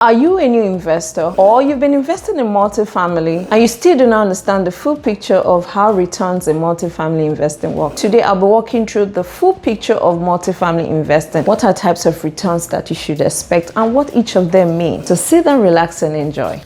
Are you a new investor, or you've been investing in multifamily and you still do not understand the full picture of how returns in multifamily investing work? Today I'll be walking through the full picture of multifamily investing, what are types of returns that you should expect and what each of them mean. So sit down, relax and enjoy.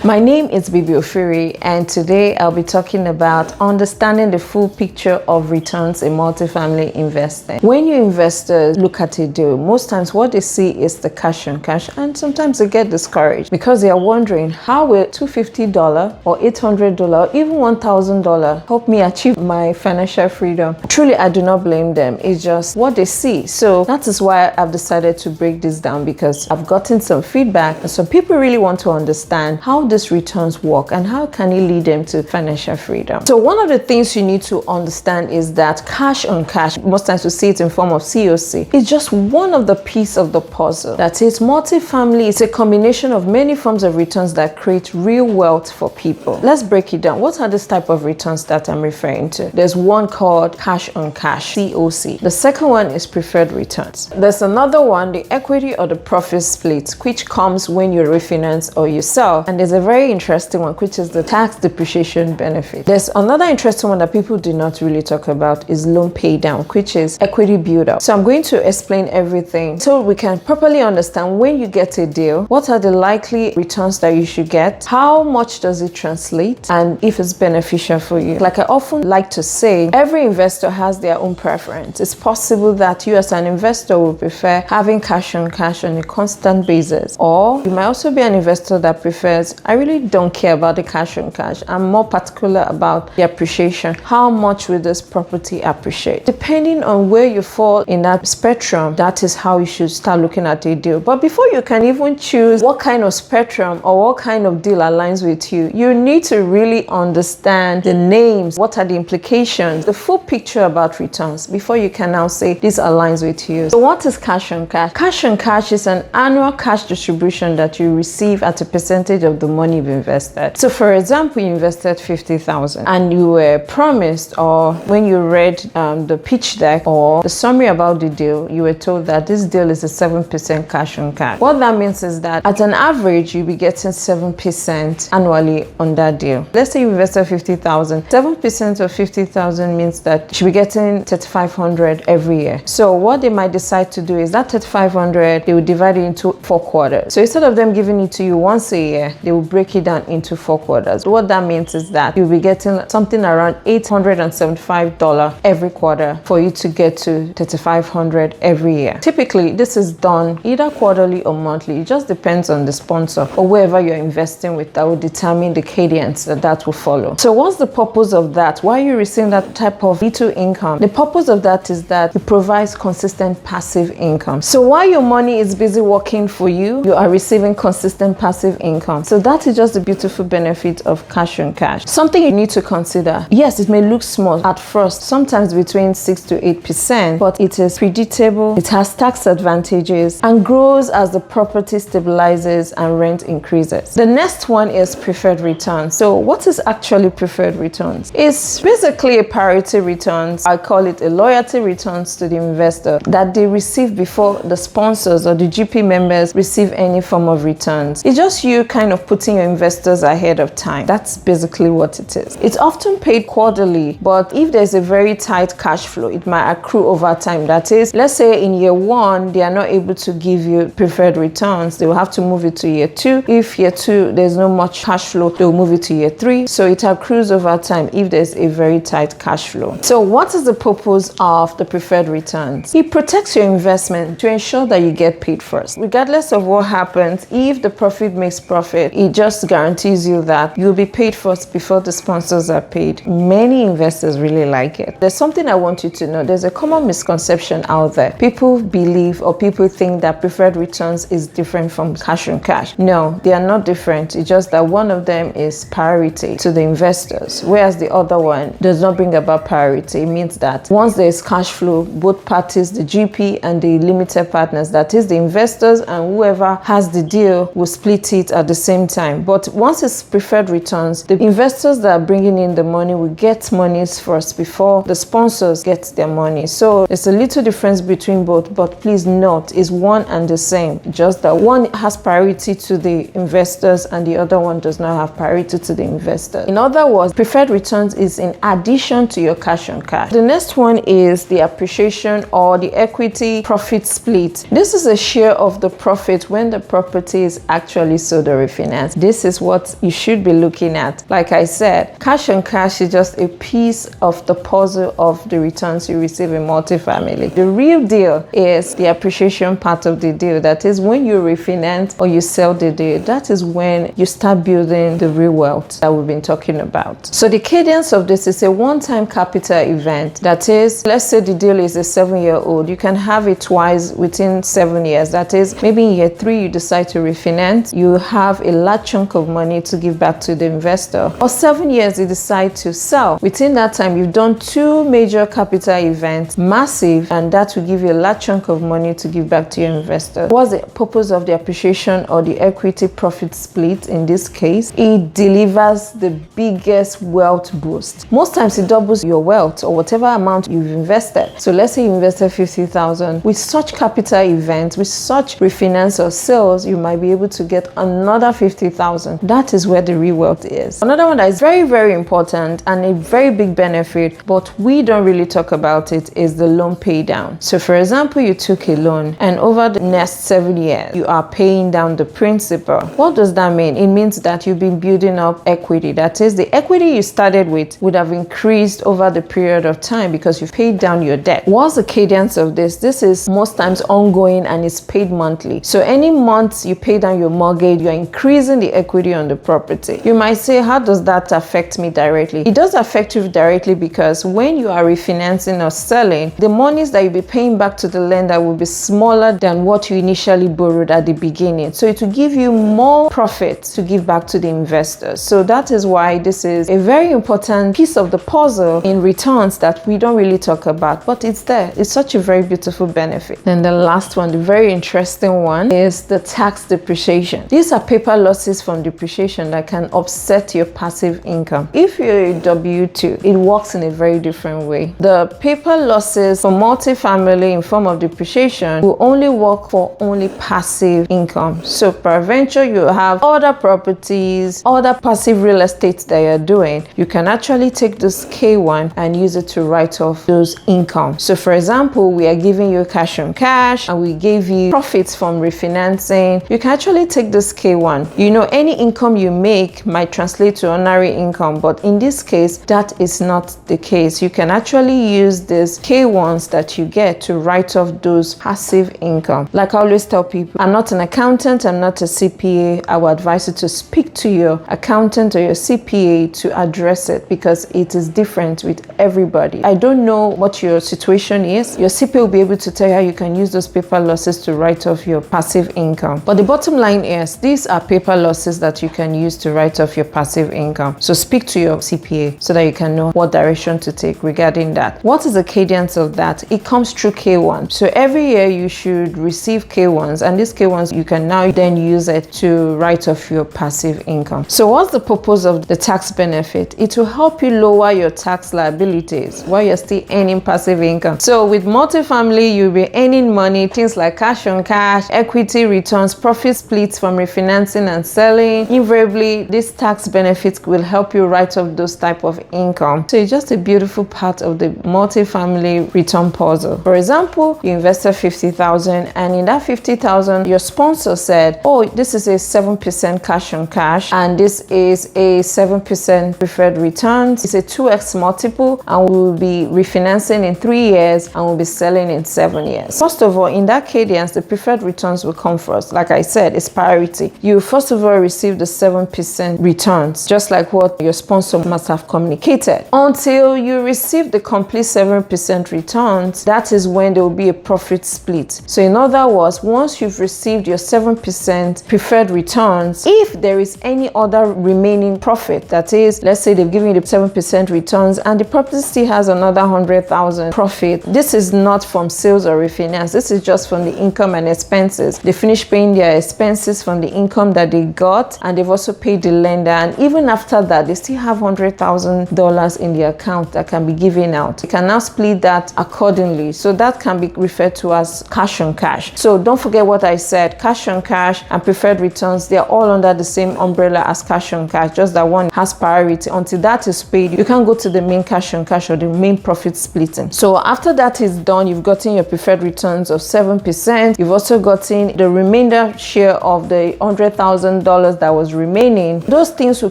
My name is Bibi Ofiri, and today I'll be talking about understanding the full picture of returns in multifamily investing. When new investors look at a deal, most times what they see is the cash on cash, and sometimes they get discouraged because they are wondering, how will $250 or $800 or even $1,000 help me achieve my financial freedom? Truly, I do not blame them. It's just what they see. So that is why I've decided to break this down, because I've gotten some feedback and some people really want to understand how these returns work and how can it lead them to financial freedom. So one of the things you need to understand is that cash on cash, most times we see it in form of COC, is just one of the pieces of the puzzle. That is, multifamily is a combination of many forms of returns that create real wealth for people. Let's break it down. What are these type of returns that I'm referring to? There's one called cash on cash, COC. The second one is preferred returns. There's another one, the equity or the profit split, which comes when you refinance or you sell. And there's a very interesting one, which is the tax depreciation benefit. There's another interesting one that people do not really talk about, is loan pay down, which is equity build up. So I'm going to explain everything so we can properly understand when you get a deal, what are the likely returns that you should get, how much does it translate, and if it's beneficial for you. Like I often like to say, every investor has their own preference. It's possible that you as an investor will prefer having cash on cash on a constant basis, or you might also be an investor that prefers, I really don't care about the cash on cash. I'm more particular about the appreciation. How much will this property appreciate? Depending on where you fall in that spectrum, that is how you should start looking at a deal. But before you can even choose what kind of spectrum or what kind of deal aligns with you, you need to really understand the names, what are the implications, the full picture about returns before you can now say this aligns with you. So what is cash on cash? Cash on cash is an annual cash distribution that you receive at a percentage of the money you've invested. So for example, you invested $50,000 and you were promised, or when you read the pitch deck or the summary about the deal, you were told that this deal is a 7% cash on cash. What that means is that at an average, you'll be getting 7% annually on that deal. Let's say you invested $50,000. 7% of $50,000 means that you should be getting $3,500 every year. So what they might decide to do is that $3,500, they will divide it into 4 quarters. So instead of them giving it to you once a year, they will break it down into 4 quarters. What that means is that you'll be getting something around $875 every quarter for you to get to $3,500 every year. Typically, this is done either quarterly or monthly. It just depends on the sponsor or wherever you're investing with that will determine the cadence that will follow. So what's the purpose of that? Why are you receiving that type of little income? The purpose of that is that it provides consistent passive income. So while your money is busy working for you, you are receiving consistent passive income. So that is just the beautiful benefit of cash on cash. Something you need to consider. Yes, it may look small at first, sometimes between 6 to 8%, but it is predictable, it has tax advantages, and grows as the property stabilizes and rent increases. The next one is preferred returns. So what is actually preferred returns? It's basically a priority returns. I call it a loyalty returns to the investor that they receive before the sponsors or the GP members receive any form of returns. It's just you kind of putting your investors ahead of time. That's basically what it is. It's often paid quarterly, but if there's a very tight cash flow, it might accrue over time. That is, let's say in year 1, they are not able to give you preferred returns. They will have to move it to year 2. If year 2, there's no much cash flow, they'll move it to year 3. So it accrues over time if there's a very tight cash flow. So what is the purpose of the preferred returns? It protects your investment to ensure that you get paid first. Regardless of what happens, if the profit makes profit, it just guarantees you that you'll be paid first before the sponsors are paid. Many investors really like it. There's something I want you to know. There's a common misconception out there. People believe or people think that preferred returns is different from cash on cash. No, they are not different. It's just that one of them is priority to the investors, whereas the other one does not bring about priority. It means that once there is cash flow, both parties, the GP and the limited partners, that is the investors and whoever has the deal, will split it at the same time. time. But once it's preferred returns, the investors that are bringing in the money will get monies first before the sponsors get their money. So there's a little difference between both, but please note, it's one and the same, just that one has priority to the investors and the other one does not have priority to the investor. In other words, preferred returns is in addition to your cash on cash. The next one is the appreciation or the equity profit split. This is a share of the profit when the property is actually sold or refinanced. This is what you should be looking at. Like I said, cash on cash is just a piece of the puzzle of the returns you receive in multifamily. The real deal is the appreciation part of the deal. That is when you refinance or you sell the deal. That is when you start building the real wealth that we've been talking about. So the cadence of this is a one-time capital event. That is, let's say the deal is a 7-year-old. You can have it twice within 7 years. That is, maybe in year 3 you decide to refinance. You have a large chunk of money to give back to the investor. Or 7 years you decide to sell. Within that time, you've done 2 major capital events, massive, and that will give you a large chunk of money to give back to your investor. What's the purpose of the appreciation or the equity profit split in this case? It delivers the biggest wealth boost. Most times it doubles your wealth or whatever amount you've invested. So let's say you invested 50,000. With such capital events, with such refinance or sales, you might be able to get another 50,000. That is where the real wealth is. Another one that is very, very important and a very big benefit, but we don't really talk about it, is the loan pay down. So for example, you took a loan and over the next 7 years, you are paying down the principal. What does that mean? It means that you've been building up equity. That is, the equity you started with would have increased over the period of time because you've paid down your debt. What's the cadence of this? This is most times ongoing and it's paid monthly. So any month you pay down your mortgage, you're increasing the equity on the property. You might say, how does that affect me directly? It does affect you directly because when you are refinancing or selling, the monies that you'll be paying back to the lender will be smaller than what you initially borrowed at the beginning. So it will give you more profit to give back to the investors. So that is why this is a very important piece of the puzzle in returns that we don't really talk about, but it's there. It's such a very beautiful benefit. And the last one, the very interesting one, is the tax depreciation. These are paper losses from depreciation that can offset your passive income. If you're a W2, it works in a very different way. The paper losses for multifamily in form of depreciation will only work for only passive income. So peradventure, you have other properties, other passive real estate that you're doing. You can actually take this K1 and use it to write off those income. So for example, we are giving you cash on cash and we gave you profits from refinancing. You can actually take this K1. You know, any income you make might translate to ordinary income, but in this case, that is not the case. You can actually use this K1s that you get to write off those passive income. Like I always tell people, I'm not an accountant, I'm not a CPA. I would advise you to speak to your accountant or your CPA to address it because it is different with everybody. I don't know what your situation is. Your CPA will be able to tell you how you can use those paper losses to write off your passive income. But the bottom line is, these are paper losses that you can use to write off your passive income. So speak to your CPA so that you can know what direction to take regarding that. What is the cadence of that? It comes through K1. So every year you should receive K1s, and these K1s you can now then use it to write off your passive income. So what's the purpose of the tax benefit? It will help you lower your tax liabilities while you're still earning passive income. So with multifamily, you'll be earning money, things like cash on cash, equity returns, profit splits from refinancing and selling. Invariably, this tax benefits will help you write off those type of income. So it's just a beautiful part of the multifamily return puzzle. For example, you invested 50,000 and in that 50,000, your sponsor said, oh, this is a 7% cash on cash and this is a 7% preferred returns. It's a 2x multiple and we'll be refinancing in 3 years and we'll be selling in 7 years. First of all, in that cadence, the preferred returns will come first. Like I said, it's priority. You first of all receive the 7% returns, just like what your sponsor must have communicated. Until you receive the complete 7% returns, that is when there will be a profit split. So in other words, once you've received your 7% preferred returns, if there is any other remaining profit, that is, let's say they've given you the 7% returns and the property still has another 100,000 profit, this is not from sales or refinance. This is just from the income and expenses. They finish paying their expenses from the income that they got, and they've also paid the lender. And even after that, they still have $100,000 in the account that can be given out. You can now split that accordingly. So that can be referred to as cash on cash. So don't forget what I said. Cash on cash and preferred returns, they are all under the same umbrella as cash on cash, just that one has priority. Until that is paid, you can go to the main cash on cash or the main profit splitting. So after that is done, you've gotten your preferred returns of 7%. You've also gotten the remainder share of the $100,000 that was remaining. Those things will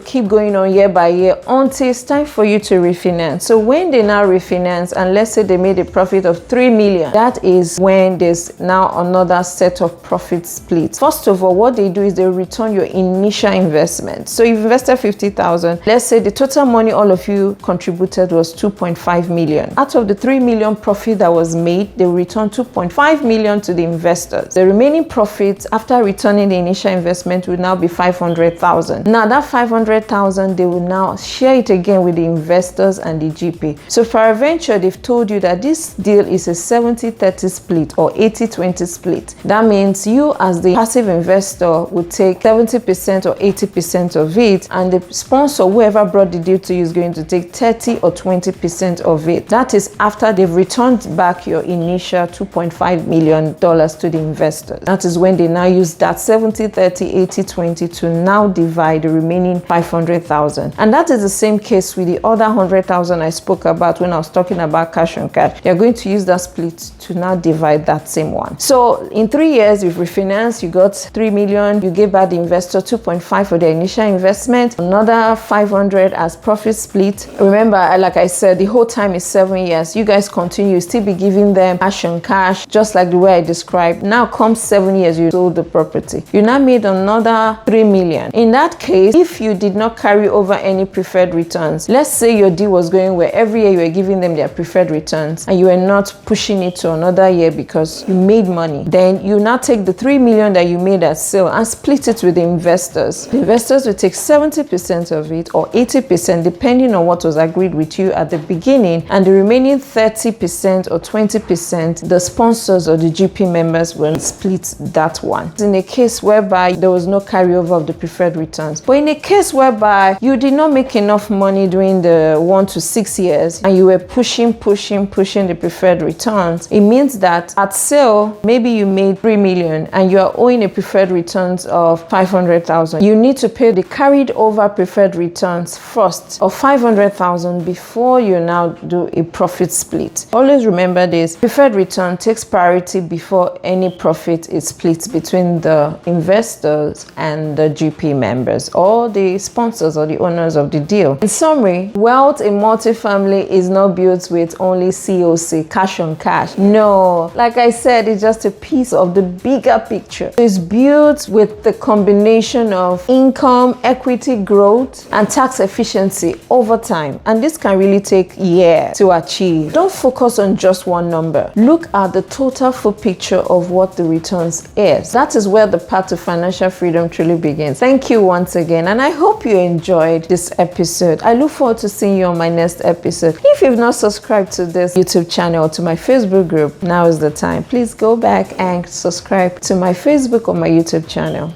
keep going on year by year until it's time for you to refinance. So when they now refinance, and let's say they made a profit of $3 million, that is when there's now another set of profit splits. First of all, what they do is they return your initial investment. So you've invested $50,000. Let's say the total money all of you contributed was $2.5 million. Out of the $3 million profit that was made, they return $2.5 million to the investors. The remaining profits after returning the initial investment will now be $500,000. Now that $500,000, they will now share it again with the investors and the GP. So for a venture, they've told you that this deal is a 70-30 split or 80-20 split. That means you as the passive investor would take 70% or 80% of it, and the sponsor, whoever brought the deal to you, is going to take 30 or 20% of it. That is after they've returned back your initial $2.5 million to the investors. That is when they now use that 70-30, 80-20 to now divide the remaining $500,000. And that is the same case with the other $100,000 I spoke about when I was talking about cash on cash. They're going to use that split to now divide that same one. So in 3 years, you've refinanced, you got $3 million, you gave back the investor $2.5 for their initial investment, another $500 as profit split. Remember, like I said, the whole time is 7 years. You guys continue, you still be giving them cash on cash, just like the way I described. Now comes 7 years, you sold the property. You now made another $3 million. In that case, if you did not carry over any preferred returns, let's say your deal was going where every year you were giving them their preferred returns and you were not pushing it to another year because you made money, then you now take the $3 million that you made at sale and split it with the investors. The investors will take 70% of it or 80% depending on what was agreed with you at the beginning, and the remaining 30% or 20% the sponsors or the GP members will split that one. In a case whereby there was no carryover of the preferred returns, but in a case whereby you did not make enough money during the 1 to 6 years and you were pushing the preferred returns, it means that at sale maybe you made $3 million and you are owing a preferred returns of $500,000. You need to pay the carried over preferred returns first of $500,000 before you now do a profit split. Always remember this: preferred return takes priority before any profit is split between the investors and the GP members or the sponsors or the owners of the deal. In summary, wealth in multifamily is not built with only COC, cash on cash. No, like I said, it's just a piece of the bigger picture. It's built with the combination of income, equity growth, and tax efficiency over time. And this can really take years to achieve. Don't focus on just one number. Look at the total full picture of what the returns is. That is where the path to financial freedom truly begins. Thank you once again, and I hope you enjoyed this episode. I look forward to seeing you on my next episode. If you've not subscribed to this YouTube channel or to my Facebook group, now is the time. Please go back and subscribe to my Facebook or my YouTube channel.